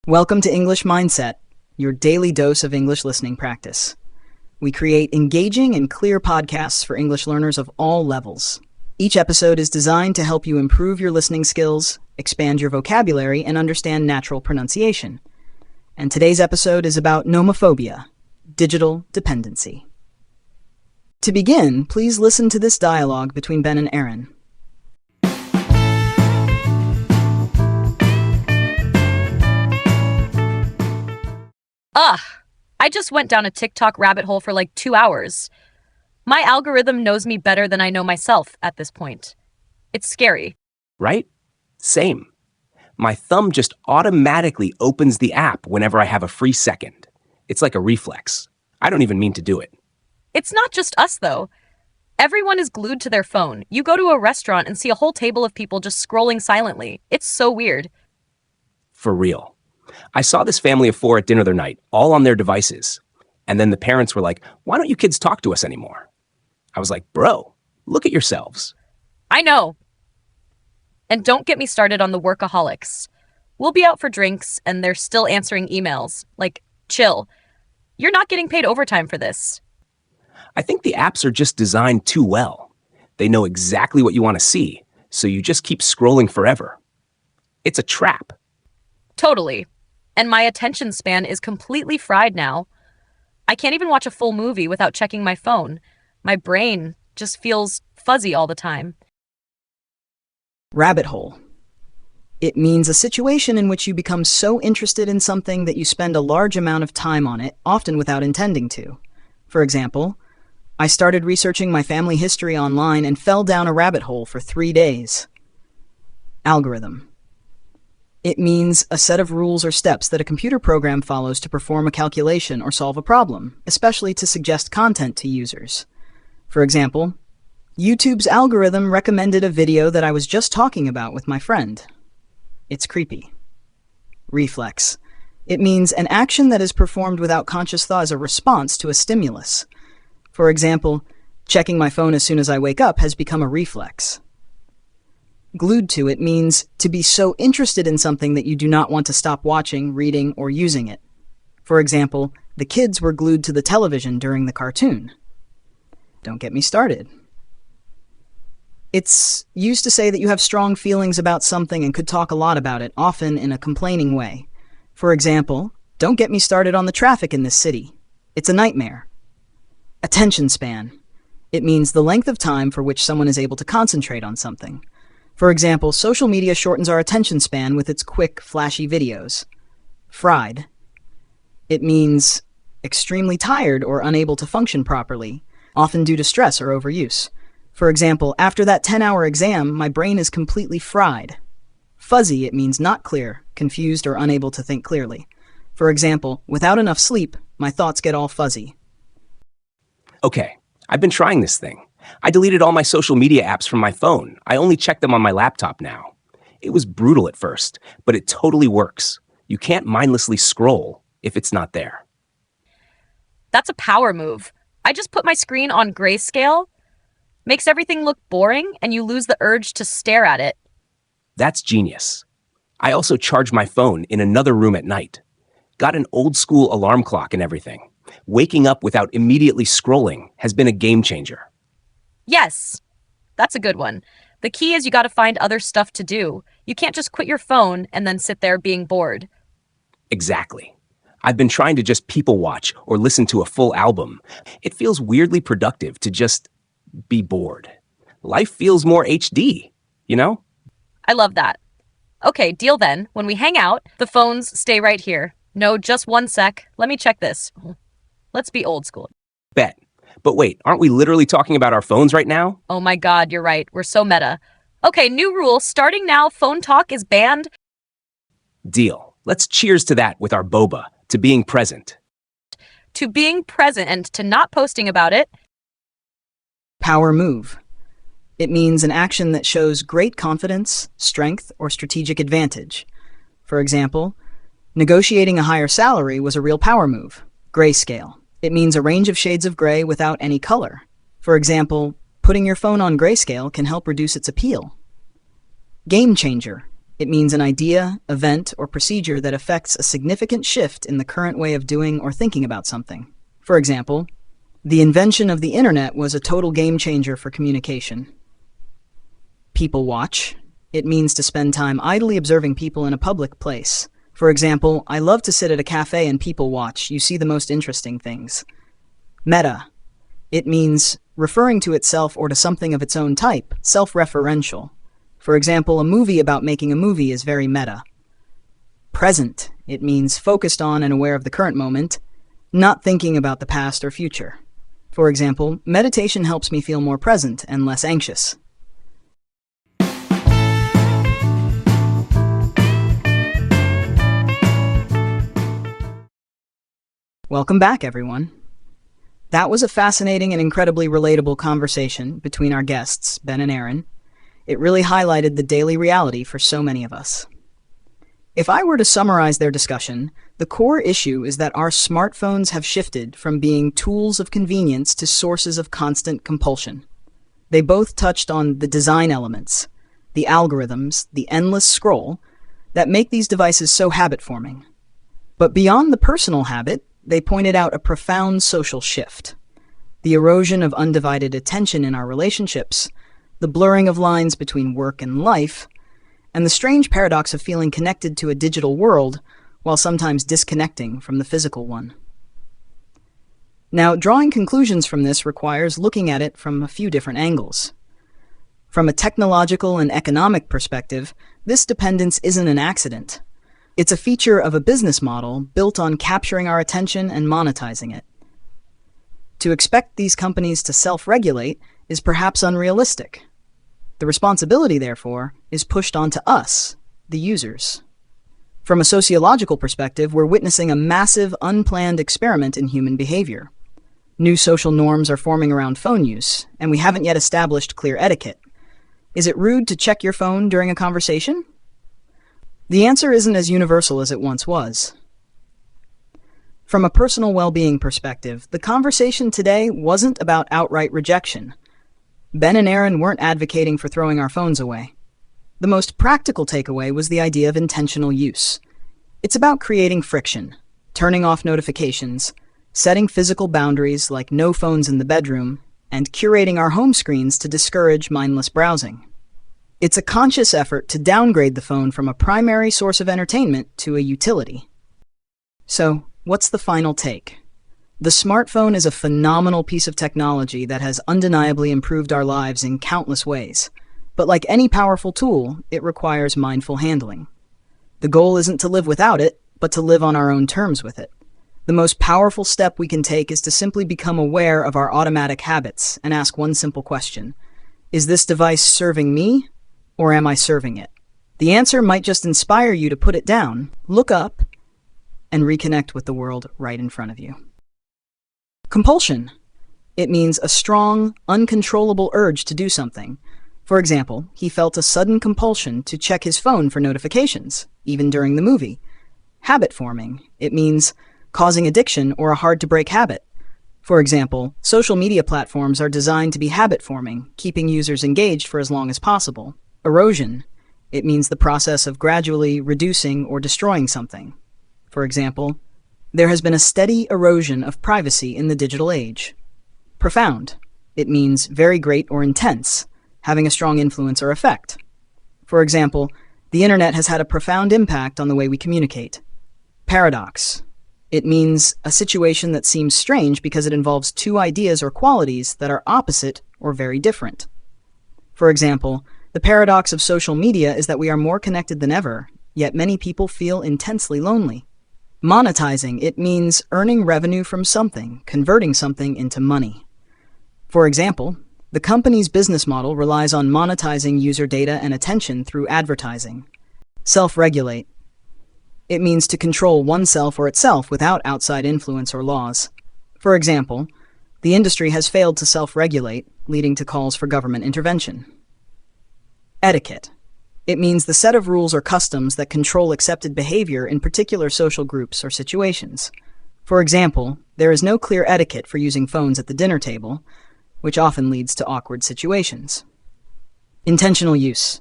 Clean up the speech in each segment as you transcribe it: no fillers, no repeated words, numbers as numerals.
Welcome to English Mindset, your daily dose of English listening practice. We create engaging and clear podcasts for English learners of all levels. Each episode is designed to help you improve your listening skills, expand your vocabulary, and understand natural pronunciation. And today's episode is about nomophobia, digital dependency. To begin, please listen to this dialogue between Ben and Erin. I just went down a TikTok rabbit hole for like 2 hours. My algorithm knows me better than I know myself at this point. It's scary. Right? Same. My thumb just automatically opens the app whenever I have a free second. It's like a reflex. I don't even mean to do it. It's not just us, though. Everyone is glued to their phone. You go to a restaurant and see a whole table of people just scrolling silently. It's so weird. For real. I saw this family of 4 at dinner the other night, all on their devices. And then the parents were like, "Why don't you kids talk to us anymore?" I was like, bro, look at yourselves. I know. And don't get me started on the workaholics. We'll be out for drinks and they're still answering emails. Like, chill. You're not getting paid overtime for this. I think the apps are just designed too well. They know exactly what you want to see, so you just keep scrolling forever. It's a trap. Totally. And my attention span is completely fried now. I can't even watch a full movie without checking my phone. My brain just feels fuzzy all the time. Rabbit hole. It means a situation in which you become so interested in something that you spend a large amount of time on it, often without intending to. For example, I started researching my family history online and fell down a rabbit hole for 3 days. Algorithm. It means a set of rules or steps that a computer program follows to perform a calculation or solve a problem, especially to suggest content to users. For example, YouTube's algorithm recommended a video that I was just talking about with my friend. It's creepy. Reflex. It means an action that is performed without conscious thought as a response to a stimulus. For example, checking my phone as soon as I wake up has become a reflex. Glued to it means to be so interested in something that you do not want to stop watching, reading, or using it. For example, the kids were glued to the television during the cartoon. Don't get me started. It's used to say that you have strong feelings about something and could talk a lot about it, often in a complaining way. For example, don't get me started on the traffic in this city. It's a nightmare. Attention span. It means the length of time for which someone is able to concentrate on something. For example, social media shortens our attention span with its quick, flashy videos. Fried. It means extremely tired or unable to function properly, often due to stress or overuse. For example, after that 10-hour exam, my brain is completely fried. Fuzzy, it means not clear, confused, or unable to think clearly. For example, without enough sleep, my thoughts get all fuzzy. Okay, I've been trying this thing. I deleted all my social media apps from my phone. I only check them on my laptop now. It was brutal at first, but it totally works. You can't mindlessly scroll if it's not there. That's a power move. I just put my screen on grayscale. Makes everything look boring and you lose the urge to stare at it. That's genius. I also charge my phone in another room at night. Got an old school alarm clock and everything. Waking up without immediately scrolling has been a game changer. Yes, that's a good one. The key is you got to find other stuff to do. You can't just quit your phone and then sit there being bored. Exactly. I've been trying to just people watch or listen to a full album. It feels weirdly productive to just be bored. Life feels more HD, you know? I love that. Okay, deal then. When we hang out, the phones stay right here. No, just 1 sec. Let me check this. Let's be old school. Bet. But wait, aren't we literally talking about our phones right now? Oh my God, you're right. We're so meta. Okay, new rule. Starting now, phone talk is banned. Deal. Let's cheers to that with our boba, to being present. To being present and to not posting about it. Power move. It means an action that shows great confidence, strength, or strategic advantage. For example, negotiating a higher salary was a real power move. Grayscale. It means a range of shades of gray without any color. For example, putting your phone on grayscale can help reduce its appeal. Game changer. It means an idea, event, or procedure that affects a significant shift in the current way of doing or thinking about something. For example, the invention of the internet was a total game changer for communication. People watch. It means to spend time idly observing people in a public place. For example, I love to sit at a cafe and people watch. You see the most interesting things. Meta. It means referring to itself or to something of its own type, self-referential. For example, a movie about making a movie is very meta. Present. It means focused on and aware of the current moment, not thinking about the past or future. For example, meditation helps me feel more present and less anxious. Welcome back, everyone. That was a fascinating and incredibly relatable conversation between our guests, Ben and Erin. It really highlighted the daily reality for so many of us. If I were to summarize their discussion, the core issue is that our smartphones have shifted from being tools of convenience to sources of constant compulsion. They both touched on the design elements, the algorithms, the endless scroll that make these devices so habit-forming. But beyond the personal habit, they pointed out a profound social shift. The erosion of undivided attention in our relationships, the blurring of lines between work and life, and the strange paradox of feeling connected to a digital world while sometimes disconnecting from the physical one. Now, drawing conclusions from this requires looking at it from a few different angles. From a technological and economic perspective, this dependence isn't an accident. It's a feature of a business model built on capturing our attention and monetizing it. To expect these companies to self-regulate is perhaps unrealistic. The responsibility, therefore, is pushed onto us, the users. From a sociological perspective, we're witnessing a massive, unplanned experiment in human behavior. New social norms are forming around phone use, and we haven't yet established clear etiquette. Is it rude to check your phone during a conversation? The answer isn't as universal as it once was. From a personal well-being perspective, the conversation today wasn't about outright rejection. Ben and Erin weren't advocating for throwing our phones away. The most practical takeaway was the idea of intentional use. It's about creating friction, turning off notifications, setting physical boundaries like no phones in the bedroom, and curating our home screens to discourage mindless browsing. It's a conscious effort to downgrade the phone from a primary source of entertainment to a utility. So, what's the final take? The smartphone is a phenomenal piece of technology that has undeniably improved our lives in countless ways. But like any powerful tool, it requires mindful handling. The goal isn't to live without it, but to live on our own terms with it. The most powerful step we can take is to simply become aware of our automatic habits and ask one simple question. Is this device serving me, or am I serving it? The answer might just inspire you to put it down, look up, and reconnect with the world right in front of you. Compulsion. It means a strong, uncontrollable urge to do something. For example, he felt a sudden compulsion to check his phone for notifications, even during the movie. Habit forming. It means causing addiction or a hard-to-break habit. For example, social media platforms are designed to be habit forming, keeping users engaged for as long as possible. Erosion. It means the process of gradually reducing or destroying something. For example, there has been a steady erosion of privacy in the digital age. Profound. It means very great or intense, having a strong influence or effect. For example, the internet has had a profound impact on the way we communicate. Paradox. It means a situation that seems strange because it involves two ideas or qualities that are opposite or very different. For example, the paradox of social media is that we are more connected than ever, yet many people feel intensely lonely. Monetizing, it means earning revenue from something, converting something into money. For example, the company's business model relies on monetizing user data and attention through advertising. Self-regulate. It means to control oneself or itself without outside influence or laws. For example, the industry has failed to self-regulate, leading to calls for government intervention. Etiquette. It means the set of rules or customs that control accepted behavior in particular social groups or situations. For example, there is no clear etiquette for using phones at the dinner table, which often leads to awkward situations. Intentional use.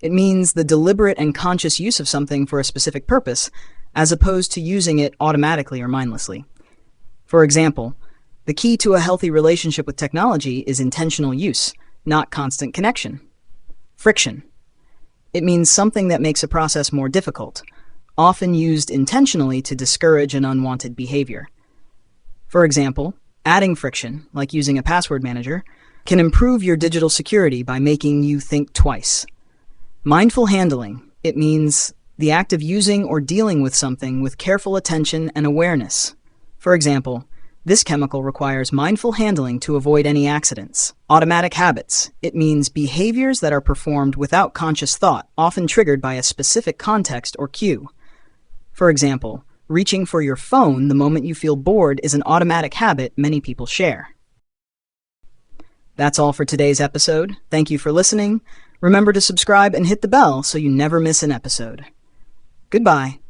It means the deliberate and conscious use of something for a specific purpose, as opposed to using it automatically or mindlessly. For example, the key to a healthy relationship with technology is intentional use, not constant connection. Friction. It means something that makes a process more difficult, often used intentionally to discourage an unwanted behavior. For example, adding friction, like using a password manager, can improve your digital security by making you think twice. Mindful handling. It means the act of using or dealing with something with careful attention and awareness. For example, this chemical requires mindful handling to avoid any accidents. Automatic habits. It means behaviors that are performed without conscious thought, often triggered by a specific context or cue. For example, reaching for your phone the moment you feel bored is an automatic habit many people share. That's all for today's episode. Thank you for listening. Remember to subscribe and hit the bell so you never miss an episode. Goodbye.